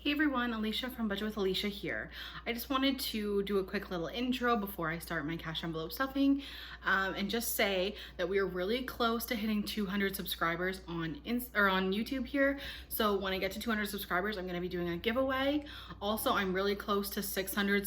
Hey everyone, Alicia from Budget with Alicia here. I just wanted to do a quick little intro before I start my cash envelope stuffing and just say that we are really close to hitting 200 subscribers on YouTube here. So when I get to 200 subscribers, I'm going to be doing a giveaway. Also, I'm really close to 600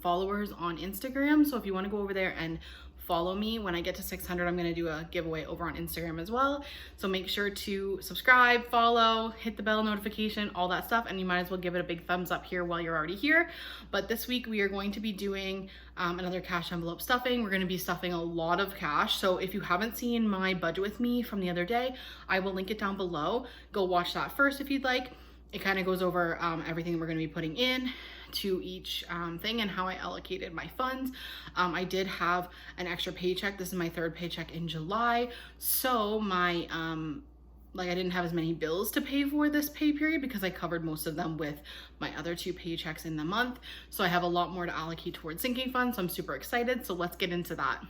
followers on Instagram. So if you want to go over there and follow me, when I get to 600, I'm going to do a giveaway over on Instagram as well. So make sure to subscribe, follow, hit the bell notification, all that stuff. And you might as well give it a big thumbs up here while you're already here. But this week we are going to be doing another cash envelope stuffing. We're going to be stuffing a lot of cash. So if you haven't seen my budget with me from the other day, I will link it down below. Go watch that first if you'd like. It kind of goes over everything we're going to be putting in to each thing and how I allocated my funds. I did have an extra paycheck. This is my third paycheck in July. So my, I didn't have as many bills to pay for this pay period because I covered most of them with my other two paychecks in the month. So I have a lot more to allocate towards sinking funds. So I'm super excited. So let's get into that.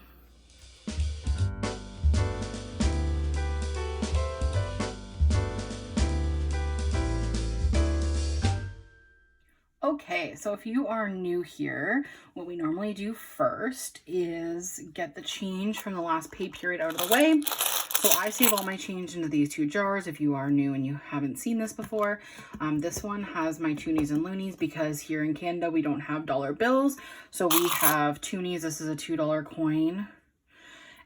Okay, so if you are new here, what we normally do first is get the change from the last pay period out of the way. So I save all my change into these two jars if you are new and you haven't seen this before. This one has my toonies and loonies because here in Canada we don't have dollar bills. So we have toonies. This is a $2 coin.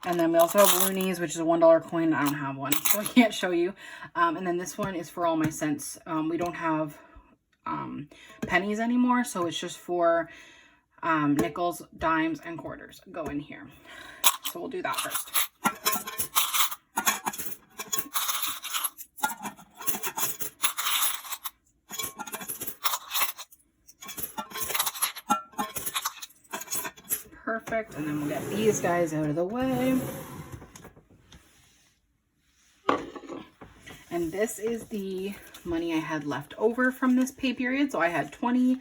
And then we also have loonies, which is a $1 coin. I don't have one, so I can't show you. And then this one is for all my cents. We don't have pennies anymore, so it's just for nickels, dimes, and quarters go in here. So we'll do that first. Perfect, and then we'll get these guys out of the way. And this is the money I had left over from this pay period. So I had 20,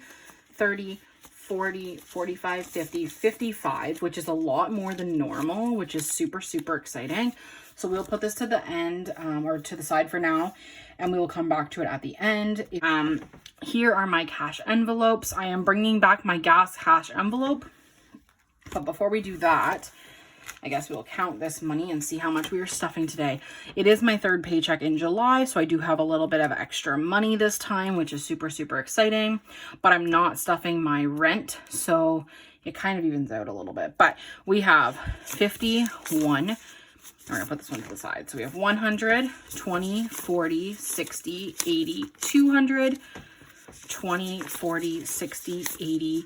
30, 40, 45, 50, 55, which is a lot more than normal, which is super, super exciting. So we'll put this to the end or to the side for now, and we will come back to it at the end. Here are my cash envelopes. I am bringing back my gas cash envelope. But before we do that, I guess we'll count this money and see how much we are stuffing today. It is my third paycheck in July, so I do have a little bit of extra money this time, which is super, super exciting. But I'm not stuffing my rent, so it kind of evens out a little bit. But we have 51. We're going to put this one to the side. So we have 100, 20, 40, 60, 80, 200, 20, 40, 60, 80,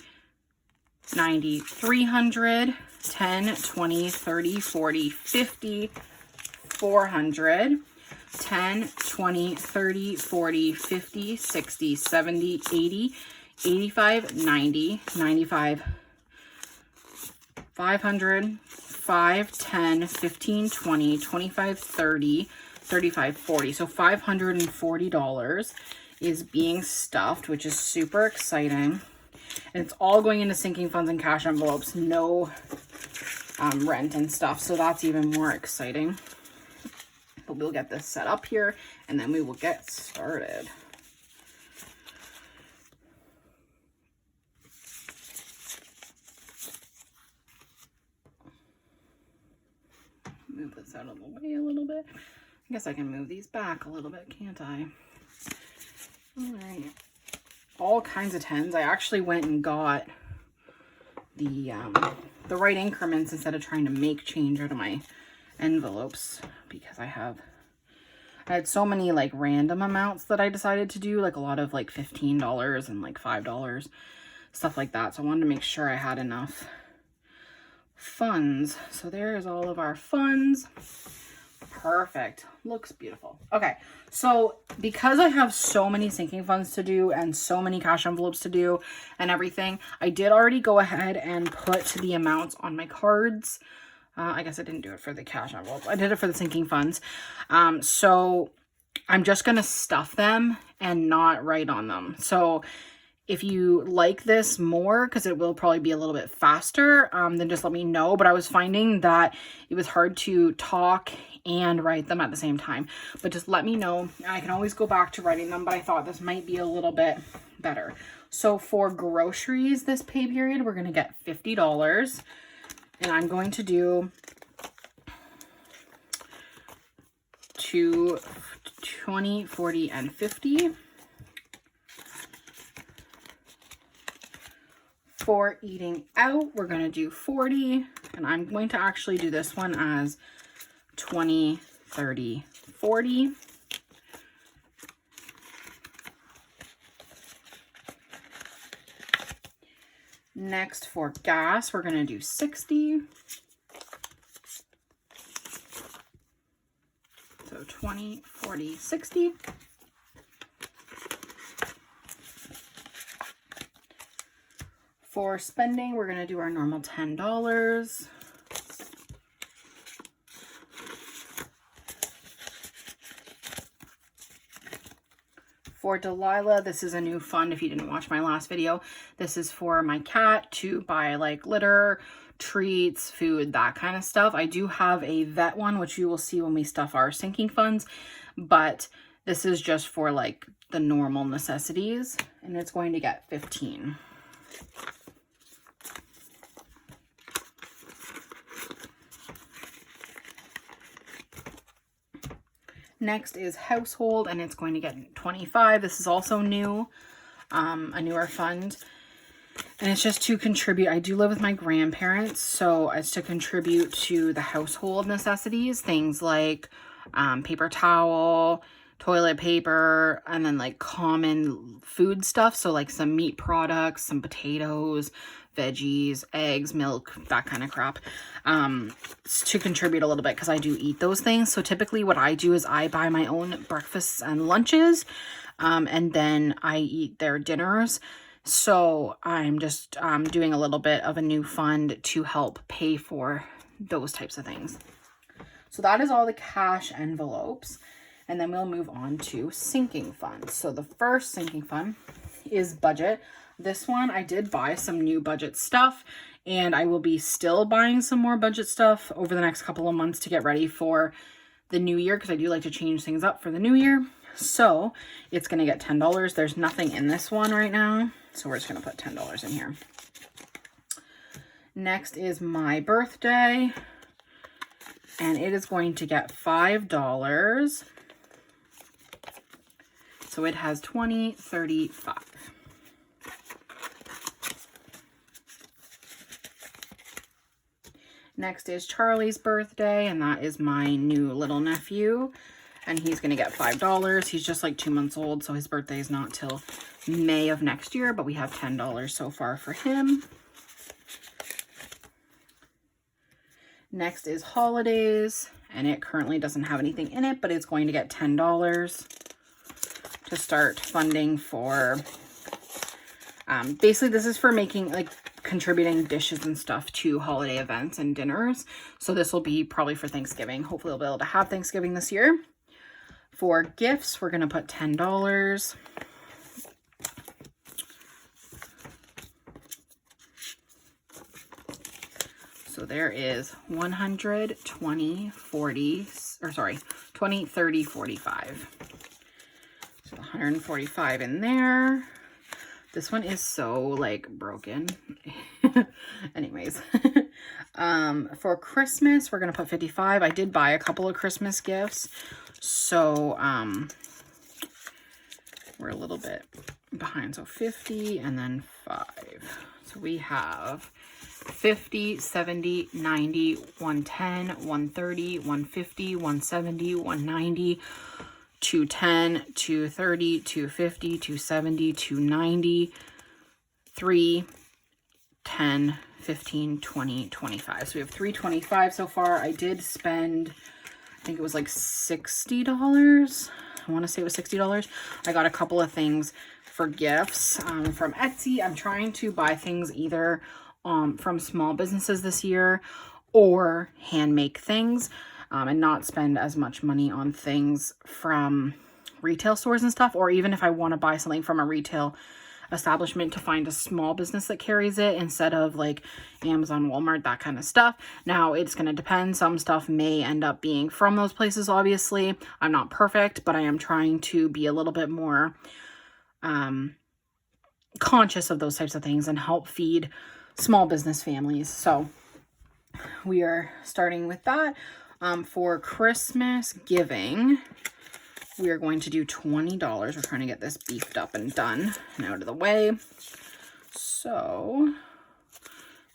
90, 300, 10, 20, 30, 40, 50, 400, 10, 20, 30, 40, 50, 60, 70, 80, 85, 90, 95, 500, 5, 10, 15, 20, 25, 30, 35, 40. So $540 is being stuffed, which is super exciting. And it's all going into sinking funds and cash envelopes, no rent and stuff. So that's even more exciting. But we'll get this set up here and then we will get started. Move this out of the way a little bit. I guess I can move these back a little bit, can't I? All right. All kinds of tens. I actually went and got the right increments instead of trying to make change out of my envelopes because I had so many like random amounts that I decided to do, like a lot of like $15 and like $5, stuff like that. So I wanted to make sure I had enough funds. So there's all of our funds. Perfect. Looks beautiful. Okay, so because I have so many sinking funds to do and so many cash envelopes to do and everything, I did already go ahead and put the amounts on my cards. I guess I didn't do it for the cash envelope. I did it for the sinking funds. So I'm just going to stuff them and not write on them. So if you like this more, because it will probably be a little bit faster, then just let me know. But I was finding that it was hard to talk and write them at the same time. But just let me know. I can always go back to writing them, but I thought this might be a little bit better. So for groceries this pay period, we're going to get $50. And I'm going to do 20, 40, and 50. For eating out, we're going to do 40, and I'm going to actually do this one as 20, 30, 40. Next, for gas, we're going to do 60. So 20, 40, 60. For spending, we're going to do our normal $10. For Delilah, this is a new fund if you didn't watch my last video. This is for my cat to buy like litter, treats, food, that kind of stuff. I do have a vet one, which you will see when we stuff our sinking funds, but this is just for like the normal necessities, and it's going to get 15. Next is household, and it's going to get 25. This is also new, a newer fund. And it's just to contribute. I do live with my grandparents, so it's to contribute to the household necessities. Things like paper towel, toilet paper, and then like common food stuff. So like some meat products, some potatoes, veggies, eggs, milk, that kind of crap, to contribute a little bit because I do eat those things. So typically what I do is I buy my own breakfasts and lunches, and then I eat their dinners. So I'm just doing a little bit of a new fund to help pay for those types of things. So that is all the cash envelopes. And then we'll move on to sinking funds. So the first sinking fund is budget. This one, I did buy some new budget stuff, and I will be still buying some more budget stuff over the next couple of months to get ready for the new year, because I do like to change things up for the new year. So it's going to get $10. There's nothing in this one right now, so we're just going to put $10 in here. Next is my birthday, and it is going to get $5. So it has 20, 35. Next is Charlie's birthday, and that is my new little nephew, and he's going to get $5. He's just like 2 months old, so his birthday is not till May of next year, but we have $10 so far for him. Next is holidays, and it currently doesn't have anything in it, but it's going to get $10 to start funding for, basically this is for making, like, contributing dishes and stuff to holiday events and dinners. So this will be probably for Thanksgiving. Hopefully we'll be able to have Thanksgiving this year. For gifts, we're going to put $10. So there is 120, 40, or sorry, 20, 30, 45. So 145 in there. This one is so like broken. Anyways, for Christmas, we're going to put 55. I did buy a couple of Christmas gifts. So, we're a little bit behind. So 50 and then 5. So we have 50, 70, 90, 110, 130, 150, 170, 190, 210, 230, 250, 270, 290, 3, 10, 15, 20, 25. So we have 325 so far. I did spend, I think it was like $60. I want to say it was $60. I got a couple of things for gifts from Etsy. I'm trying to buy things either from small businesses this year or hand make things. And not spend as much money on things from retail stores and stuff, or even if I want to buy something from a retail establishment to find a small business that carries it instead of like Amazon, Walmart, that kind of stuff. Now it's going to depend. Some stuff may end up being from those places, obviously. I'm not perfect, but I am trying to be a little bit more conscious of those types of things and help feed small business families. So we are starting with that. For Christmas giving, we are going to do $20. We're trying to get this beefed up and done and out of the way. So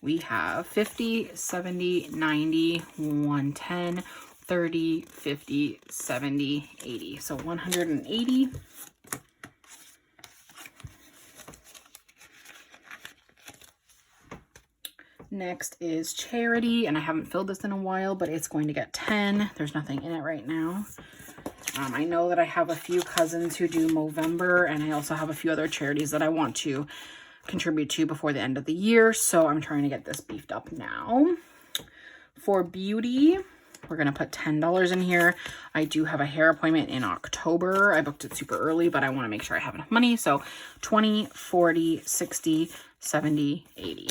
we have 50, 70, 90, 110, 30, 50, 70, 80. So 180. Next is charity, and I haven't filled this in a while, but it's going to get 10. There's nothing in it right now. I know that I have a few cousins who do Movember, and I also have a few other charities that I want to contribute to before the end of the year, so I'm trying to get this beefed up now. For beauty, we're going to put $10 in here. I do have a hair appointment in October. I booked it super early, but I want to make sure I have enough money. So 20, 40, 60, 70, 80.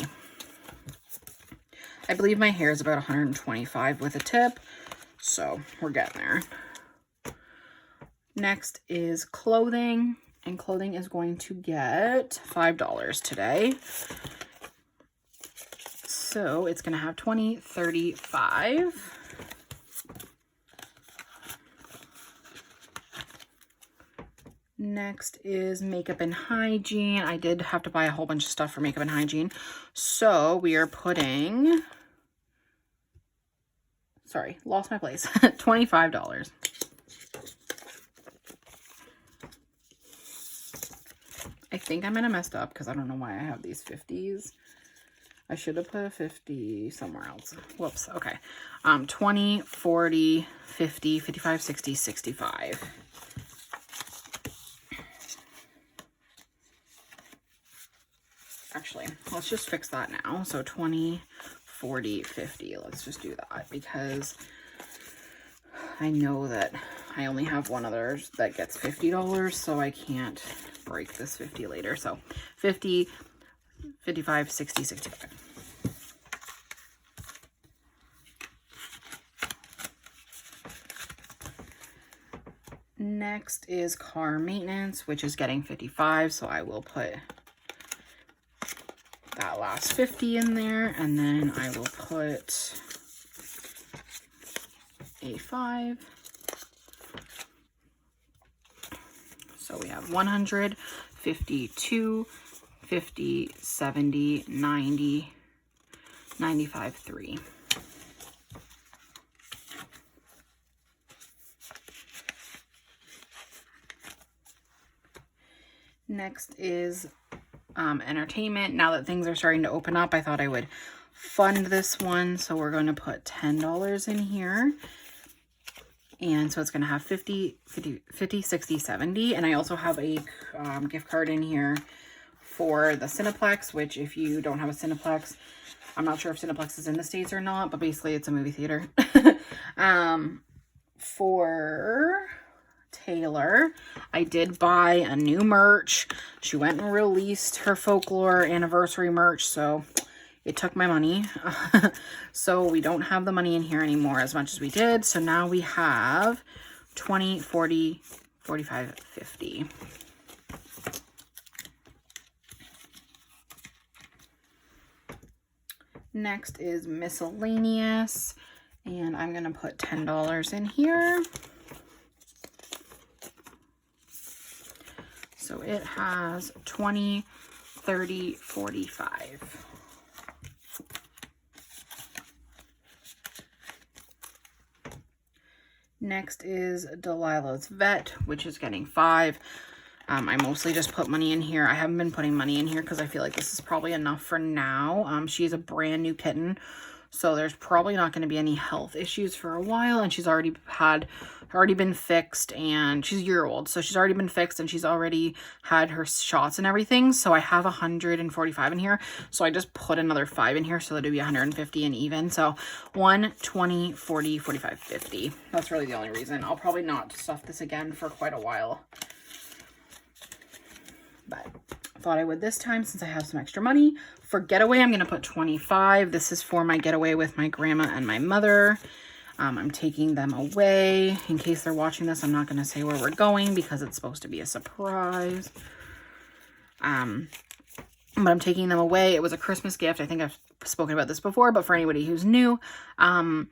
I believe my hair is about 125 with a tip, so we're getting there. Next is clothing, and clothing is going to get $5 today. So it's going to have 20, 30, 5. Next is makeup and hygiene. I did have to buy a whole bunch of stuff for makeup and hygiene. So we are putting, sorry, lost my place, $25. I think I might have messed up because I don't know why I have these 50s. I should have put a 50 somewhere else. Whoops. Okay. 20, 40, 50, 55, 60, 65. Actually, let's just fix that now. So 20, 40, 50. Let's just do that because I know that I only have one other that gets $50, so I can't break this 50 later. So 50, 55, 60, 65. Next is car maintenance, which is getting 55, so I will put that last 50 in there, and then I will put a 5. So we have 100, 52, 50, 70, 90, 95, 3. Next is entertainment. Now that things are starting to open up, I thought I would fund this one. So we're going to put $10 in here. And so it's going to have 50, 60, 70. And I also have a gift card in here for the Cineplex, which if you don't have a Cineplex, I'm not sure if Cineplex is in the States or not, but basically it's a movie theater. For Taylor, I did buy a new merch. She went and released her folklore anniversary merch, so it took my money. So we don't have the money in here anymore as much as we did. So now we have 20, 40, 45, 50. Next is miscellaneous, and I'm going to put $10 in here. So it has 20, 30, 45. Next is Delilah's Vet, which is getting 5. I mostly just put money in here. I haven't been putting money in here because I feel like this is probably enough for now. She's a brand new kitten, so there's probably not going to be any health issues for a while, and she's already been fixed, and she's a year old, so she's already been fixed, and she's already had her shots and everything. So I have 145 in here, so I just put another 5 in here so that it'd be 150 and even. So 1, 20, 40, 45, 50. That's really the only reason. I'll probably not stuff this again for quite a while. But thought I would this time since I have some extra money. For getaway, I'm going to put 25. This is for my getaway with my grandma and my mother. I'm taking them away. In case they're watching this, I'm not going to say where we're going because it's supposed to be a surprise. But I'm taking them away. It was a Christmas gift. I think I've spoken about this before, but for anybody who's new, it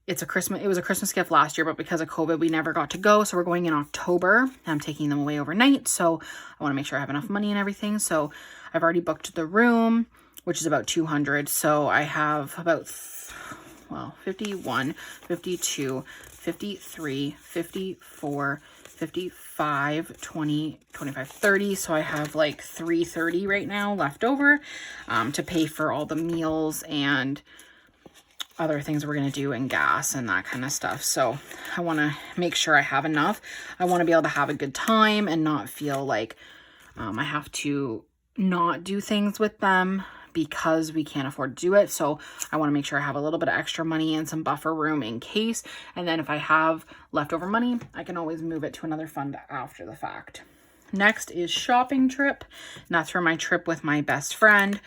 was a Christmas gift last year, but because of COVID, we never got to go. So we're going in October. I'm taking them away overnight. So I want to make sure I have enough money and everything. So I've already booked the room, which is about $200. So I have about, 51, 52, 53, 54, 55, 20, 25, 30. So I have like $330 right now left over to pay for all the meals and other things we're going to do and gas and that kind of stuff. So I want to make sure I have enough. I want to be able to have a good time and not feel like I have to not do things with them because we can't afford to do it. So I want to make sure I have a little bit of extra money and some buffer room in case. And then if I have leftover money, I can always move it to another fund after the fact. Next is shopping trip. And that's for my trip with my best friend.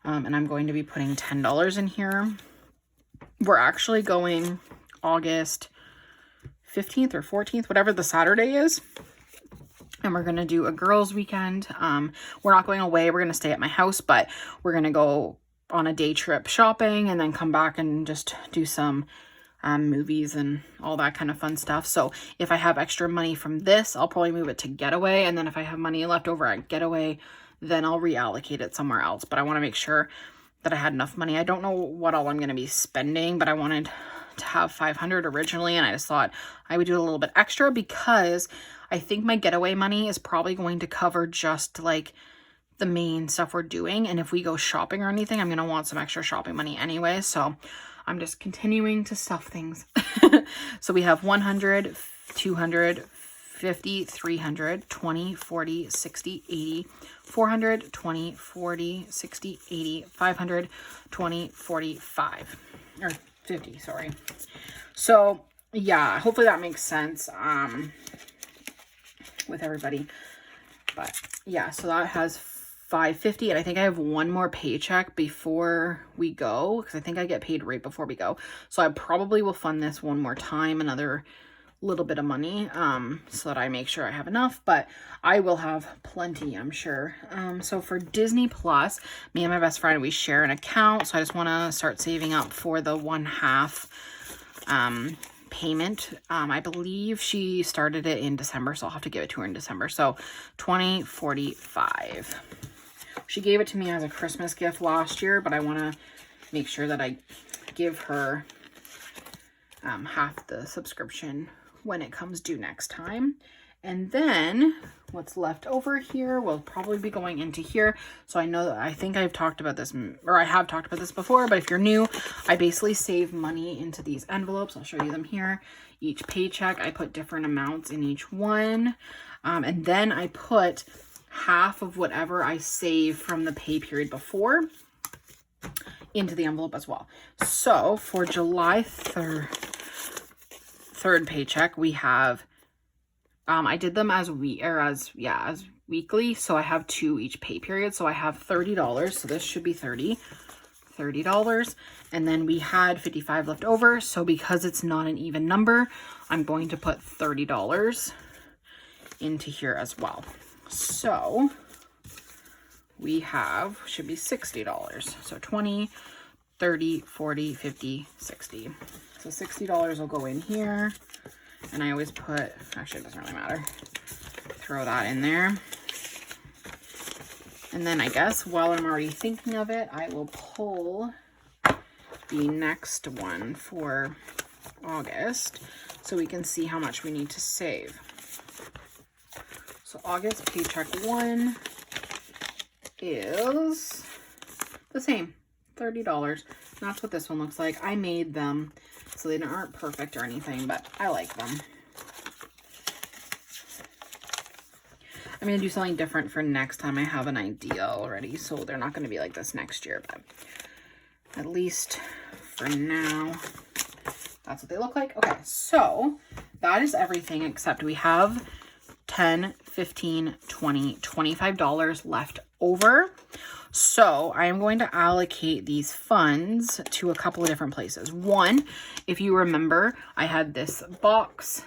And I'm going to be putting $10 in here. We're actually going August 15th or 14th, whatever the Saturday is. And we're going to do a girls' weekend. We're not going away. We're going to stay at my house, but we're going to go on a day trip shopping and then come back and just do some movies and all that kind of fun stuff. So if I have extra money from this, I'll probably move it to getaway. And then if I have money left over at getaway, then I'll reallocate it somewhere else. But I want to make sure that I had enough money. I don't know what all I'm going to be spending, but I wanted to have 500 originally, and I just thought I would do a little bit extra because I think my getaway money is probably going to cover just like the main stuff we're doing. And if we go shopping or anything, I'm going to want some extra shopping money anyway. So I'm just continuing to stuff things. So we have 100, 200, 50, 300, 20, 40, 60, 80, 400, 20, 40, 60, 80, 500, 20, 45, or 50, sorry. So yeah, hopefully that makes sense with everybody. But yeah, so that has 550, and I think I have one more paycheck before we go because I think I get paid right before we go. So I probably will fund this one more time, another little bit of money, so that I make sure I have enough, but I will have plenty, I'm sure. So for Disney Plus, me and my best friend, we share an account. So I just want to start saving up for the 1/2 payment. I believe she started it in December, so I'll have to give it to her in December. So 2045. She gave it to me as a Christmas gift last year, but I want to make sure that I give her half the subscription when it comes due next time. And then what's left over here will probably be going into here. So I know that I think I've talked about this, or I have talked about this before, but if you're new, I basically save money into these envelopes. I'll show you them here. Each paycheck, I put different amounts in each one. And then I put half of whatever I save from the pay period before into the envelope as well. So for July 3rd paycheck, we have I did them as weekly, so I have 2 each pay period. So I have $30, so this should be $30, and then we had 55 left over. So because it's not an even number, I'm going to put $30 into here as well. So we have, should be $60. So 20, 30, 40, 50, 60. So $60 will go in here. And I always put, actually it doesn't really matter, throw that in there. And then I guess while I'm already thinking of it, I will pull the next one for August so we can see how much we need to save. So August paycheck 1 is the same, $30. That's what this one looks like. I made them, so they aren't perfect or anything, but I like them. I'm going to do something different for next time. I have an idea already, so they're not going to be like this next year, but at least for now, that's what they look like. Okay, so that is everything except we have $10, $15, $20, $25 left over. So I am going to allocate these funds to a couple of different places. One, if you remember, I had this box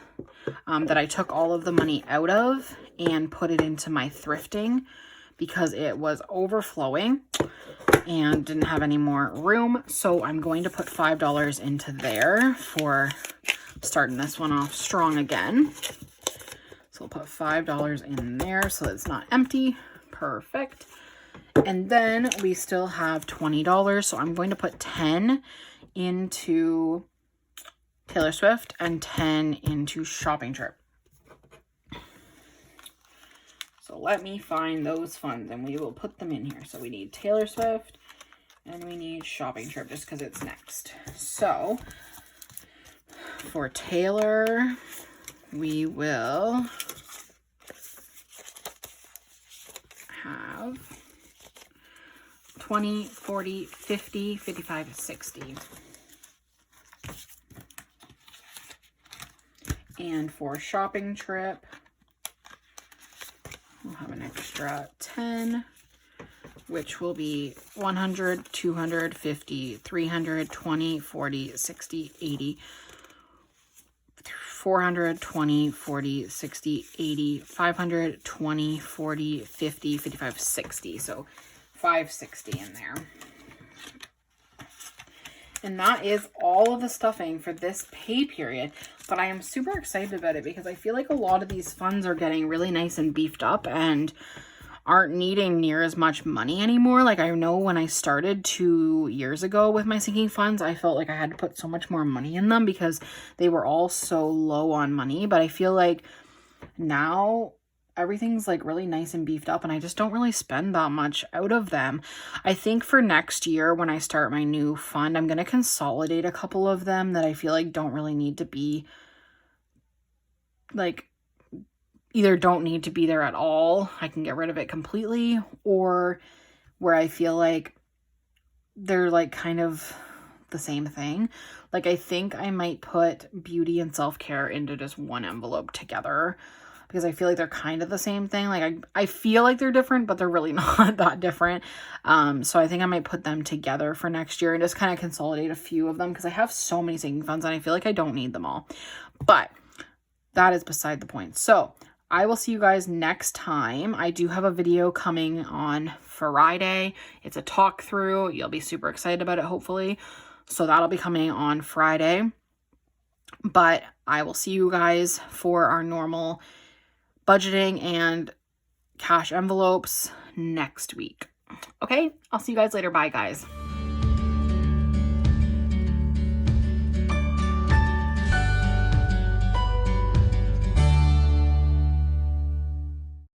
that I took all of the money out of and put it into my thrifting because it was overflowing and didn't have any more room. So I'm going to put $5 into there for starting this one off strong again. So we'll put $5 in there so it's not empty. Perfect. And then we still have $20. So I'm going to put 10 into Taylor Swift and 10 into shopping trip. So let me find those funds and we will put them in here. So we need Taylor Swift and we need shopping trip just because it's next. So for Taylor, we will have 20, 40, 50, 55, 60. And for shopping trip, we'll have an extra 10, which will be 100, 250, 300, 20, 40, 60, 80, 400, 20, 40, 60, 80, 500, 20, 40, 50, 55, 60. So 560 in there. And that is all of the stuffing for this pay period. But I am super excited about it because I feel like a lot of these funds are getting really nice and beefed up and aren't needing near as much money anymore. Like I know when I started 2 years ago with my sinking funds, I felt like I had to put so much more money in them because they were all so low on money. But I feel like now everything's like really nice and beefed up and I just don't really spend that much out of them. I think for next year when I start my new fund, I'm going to consolidate a couple of them that I feel like don't really need to be like either don't need to be there at all. I can get rid of it completely, or where I feel like they're like kind of the same thing. Like I think I might put beauty and self-care into just one envelope together because I feel like they're kind of the same thing. Like I feel like they're different, but they're really not that different. So I think I might put them together for next year and just kind of consolidate a few of them because I have so many sinking funds and I feel like I don't need them all. But that is beside the point. So I will see you guys next time. I do have a video coming on Friday. It's a talk through. You'll be super excited about it, hopefully. So that'll be coming on Friday. But I will see you guys for our normal budgeting and cash envelopes next week. Okay, I'll see you guys later. Bye, guys.